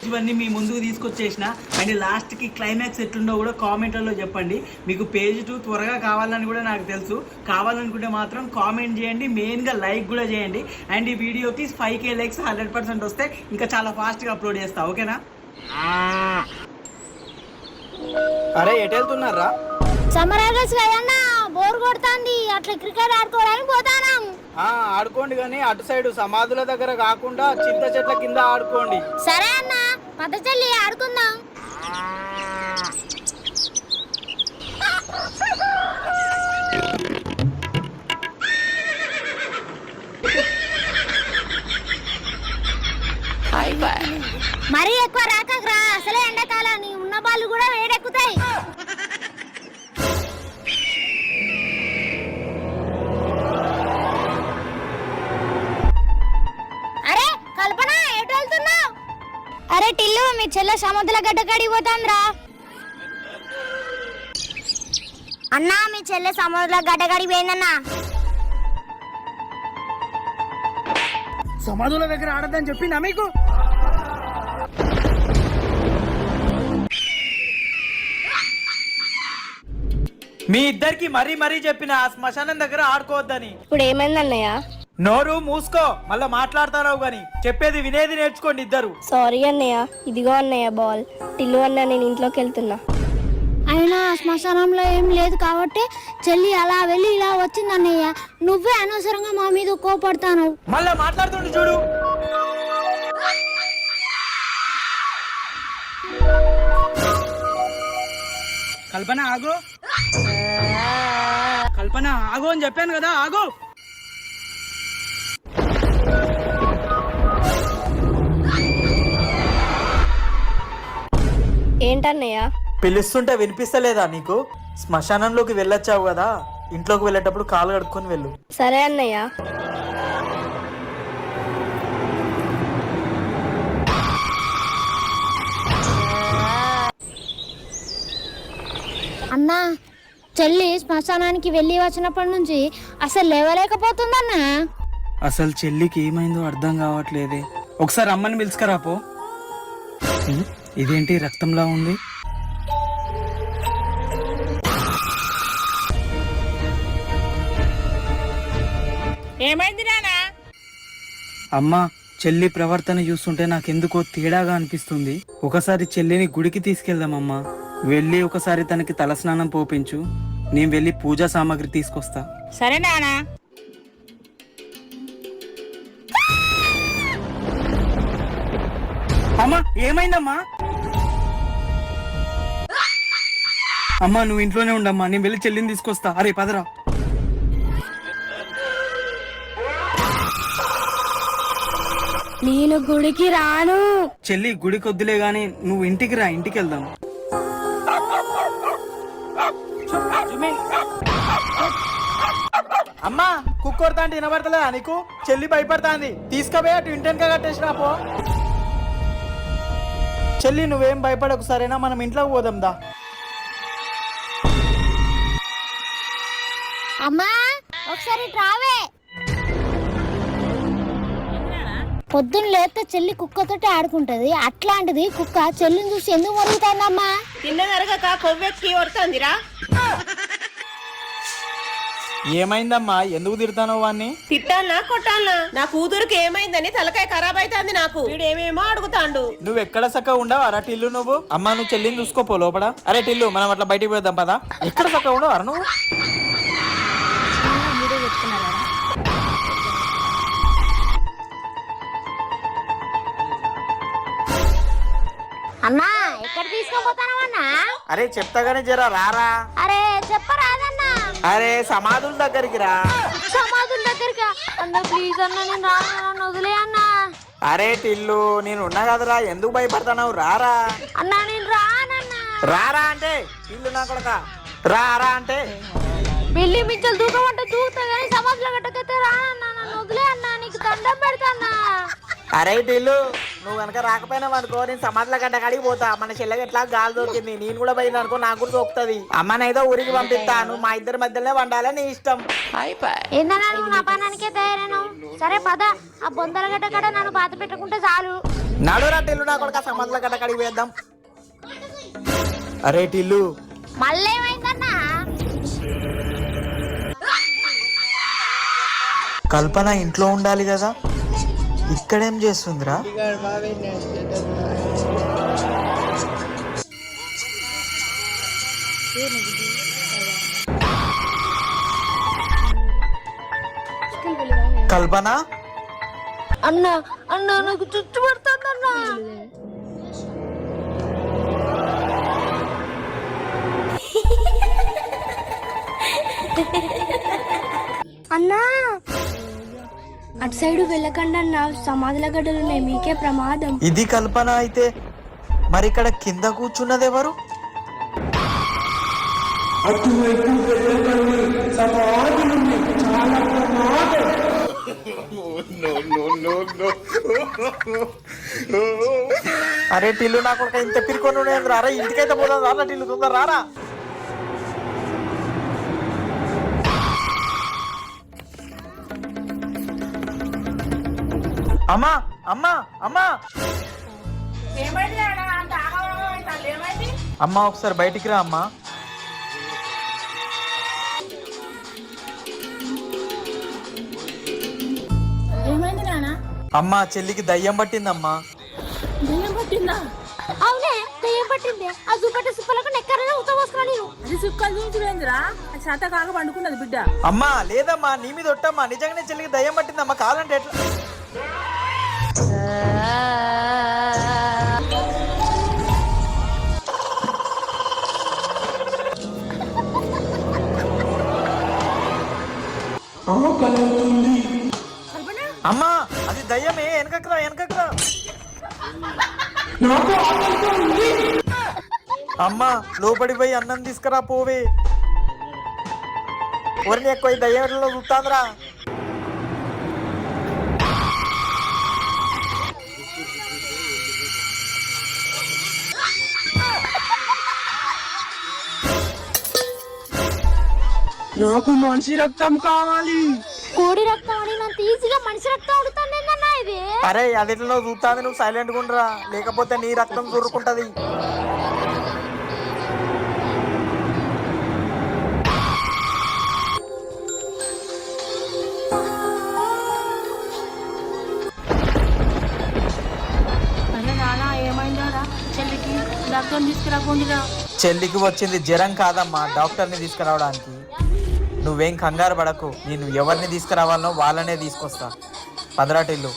ఇవన్నీ మీ ముందుకు తీసుకొచ్చేసిన. అండ్ లాస్ట్కి క్లైమాక్స్ ఎట్లుండో కూడా కామెంట్లలో చెప్పండి. మీకు పేజ్ 2 త్వరగా కావాలని కూడా నాకు తెలుసు. కావాలనుకుంటే మాత్రం కామెంట్ చేయండి, మెయిన్గా లైక్ కూడా చేయండి. అండ్ ఈ వీడియోకి 5K లైక్స్ 100% వస్తే ఇంకా చాలా ఫాస్ట్గా అప్లోడ్ చేస్తా. ఓకేనా? అరే ఎటు వెళ్తున్నారా? సమ్మర్ హాలిడేస్ కదన్నా, బోర్ కొడుతుంది. అట్లా క్రికెట్ ఆడుకోవడానికి పోతానం. ఆడుకోండి కానీ అటు సైడ్ సమాధుల దగ్గర కాకుండా చింత చెట్ల కింద ఆడుకోండి. సరే అన్న, పద చెల్లి ఆడుకుందాం. మరీ ఎక్కువ రాకరా, అసలే ఎండాకాలం. నీ ఉన్న బాళ్ళు కూడా వేడెక్కుతాయి. అరే కల్పన, ఎటు వెళ్తున్నావు? అరే టిల్లు, మీ చెల్లె సముద్ర గడ్డ కాడికి పోతాంద్రా. అన్నా, మీ చెల్లె సముద్ర గడ్డ కాడికి పోయిందన్నా. సమాధుల దగ్గర ఆడద్దని చెప్పిందా మీకు? మీ ఇద్దరికి మరీ మరీ చెప్పిన ఆ శ్మశానం దగ్గర ఆడుకోవద్దని. ఇప్పుడు ఏమైందన్నయ్య? నోరు మూసుకో, మళ్ళా మాట్లాడతారావు గాని. చెప్పేది వినేది నేర్చుకోండి ఇద్దరు. సారీ అన్నయ్య. ఇదిగో అన్నయ్య బాల్. టిల్లు అన్న, నేను ఇంట్లోకి వెళ్తున్నా. అయినా శ్మశానంలో ఏం లేదు కాబట్టి చెల్లి అలా వెళ్ళి ఇలా వచ్చింది అన్నయ్య. నువ్వే అనవసరంగా మా మీద కోపడతాను. మళ్ళా మాట్లాడుతుండి చూడు. కల్పన ఆగు, కల్పన ఆగు అని చెప్పాను కదా, ఆగు. ఏంటన్నయ్య? పిలుస్తుంటే వినిపిస్తలేదా నీకు? శ్మశానంలోకి వెళ్ళొచ్చావు కదా, ఇంట్లోకి వెళ్ళేటప్పుడు కాలు కడుక్కొని వెళ్ళు. సరే అన్నయ్య. అన్నా, చెల్లి శ్మశానానికి వెళ్ళి వచ్చినప్పటి నుంచి అసలు లేవలేకపోతుందన్నా. అసలు చెల్లికి ఏమైందో అర్థం కావట్లేదే. ఒకసారి అమ్మని పిలుచుకరా పో. ఇదేంటి రక్తంలా ఉంది? ఏమైంది నానా? అమ్మా, చెల్లి ప్రవర్తన చూస్తుంటే నాకెందుకో తేడాగా అనిపిస్తుంది. ఒకసారి చెల్లిని గుడికి తీసుకెళ్దామమ్మా. వెళ్ళి ఒకసారి తనకి తలస్నానం పోపించు. నేను వెళ్ళి పూజా సామాగ్రి తీసుకొస్తా. సరే నానా. అమ్మా, ఏమైందమ్మా? అమ్మా, నువ్వు ఇంట్లోనే ఉండమ్మా, నేను వెళ్ళి చెల్లిని తీసుకొస్తా. అరే పదరా. నేను గుడికి రాను. చెల్లి గుడికి వద్దులే గాని నువ్వు ఇంటికి రా, ఇంటికి వెళ్దాం. అమ్మా, కుక్కొడతా అంటే వినబడతలేదా నీకు? చెల్లి భయపడతాంది. తీసుకుపోయి అటు ఇంటెనక కట్టేసినా పో. చెల్లి నువ్వేం భయపడకు, సరేనా? మనం ఇంట్లోకి పోదాం దా. అమ్మా, ఒకసారి ట్రావే. పొద్దున్న లేస్తే చెల్లి కుక్కతోటి ఆడుకుంటది. అట్లాంటిది కుక్క చెల్లిని చూసి ఎందుకు మరుగుతాందమ్మా? తిన్నదరగక కొవ్వెక్కి వడుతుందిరా. ఏమైందమ్మా? ఎందుకు తిడతానో వాన్ని? తిట్టానా కొట్టానా? నా కూతురుకి ఏమైందని తలకాయ ఖరాబ్ అవుతుంది నాకు. వీడేమేమో అడుగుతాండు. నువ్వు ఎక్కడ చక్కగా ఉండవు అరా టిల్లు నువ్వు. అమ్మా, నువ్వు చెల్లిని చూసుకోపో లోపల. అరే టిల్లు, మనం అట్లా బయటికి పోదాం పదా. ఎక్కడ చక్కగా ఉండవు అరా నువ్వు? అన్నా, ఎక్కడ తీసుకుపోతానమ్మా? అరే చెప్తాగానే జరా రారా. అరే చెప్పరాదన్నా. అరే సమాధుల దగ్గరికి రా. సమాధుల దగ్గరికి అన్న, ప్లీజ్ అన్న, నేను రాను. నన్ను వదిలే అన్నా. అరే టిల్లు, నేను ఉన్నా కదరా, ఎందుకు భయపడతావు? రారా అన్నా, నేను రానన్నా. రారా అంటే ఇల్లు నా కొడక. రారా అంటే బిల్లి మించలు దూకమంటే దూకుతా కానీ సమాధుల గట్టకైతే రానన్నా. నన్ను వదిలే అన్నా, నీకు దండం పెడతాన్నా. అరే టిల్లు, నువ్వు కనుక రాకపోయినావు అనుకో, నేను సమాధుల గడ్డ కాడికి పోతా. మన చెల్లెకి ఎట్లా గాలి దొరికింది, నేను కూడా పోయినా అనుకో, నాకు కూడా దొరుకుతుంది. అమ్మనైతే ఊరికి పంపిస్తాను, మా ఇద్దరి మధ్యలోనే వండాలి, నీ ఇష్టం. ఏందన్నా, నువ్వు నా పనానికే తయారైనావు. సరే పద, ఆ బొందల గడ్డ కాడ నన్ను బాధ పెట్టుకుంటే చాలు. నడురా టిల్లు నా కొడుక సమాధుల గడ్డ కడిగి వేద్దాం. అరే టిల్లు మళ్ళీ ఏమైందన్నా? కల్పన ఇంట్లో ఉండాలి కదా, ఇక్కడేం చేస్తుందిరా? కల్పన అన్నా అన్నా నాకు చుట్టు పడుతుందన్నా. అన్నా అటు సైడ్ వెళ్ళకండి అన్న, సమాధుల గడ్డలు ఉన్నాయి, మీకే ప్రమాదం. ఇది కల్పన అయితే మరి ఇక్కడ కింద కూర్చున్నది ఎవరు? అరే టిల్లు నాకు ఇంత పిరుకొని రారా, ఇంటికైతే పోదాం రారా టిల్లు, తొందర రారా. అమ్మా అమ్మా అమ్మా అమ్మా ఒకసారి బయటికి రా అమ్మా. అమ్మా చెల్లికి దయ్యం పట్టిందమ్మా. అవునే దయ్యం పట్టింది. ఆ సుప్పటి సుప్పలకు నెక్కరనే ఉత్తమోసుకున్నా నేను. అది సుక్కలు చూపించలేదురా, అది శాత కాక పండుకున్నది బిడ్డ. అమ్మా లేదమ్మా, నీ మీద ఒట్టమ్మా, నిజంగానే చెల్లికి దయ్యం పట్టిందమ్మా. కావాలంటే ఎట్లా? అమ్మా అది దయ్యమే, వెనకరా వెనకరా. అమ్మా లోపడి పోయి అన్నం తీసుకురా పోవే. ఎవరిని ఎక్కువ దయ్యంలో చూస్తాందిరా. నాకు మనిషి రక్తం కావాలి. కోడి రక్తం అని అంత ఈజీగా మనిషి రక్తం అడుగుతానేందన్నా ఇది? అరే అది ఎట్లా చూస్తాది, నువ్వు సైలెంట్ గా ఉండరా, లేకపోతే నీ రక్తం చురుకుంటది. అరే నానా ఏమైందారా చెల్లికి? డాక్టర్ తీసుకురాకుండా. చెల్లికి వచ్చింది జ్వరం కాదమ్మా, డాక్టర్ని తీసుకురావడానికి. నువ్వేం కంగారు పడకు, నేను ఎవరిని తీసుకురావాలనో వాళ్ళనే తీసుకొస్తా. పదరాటిల్లు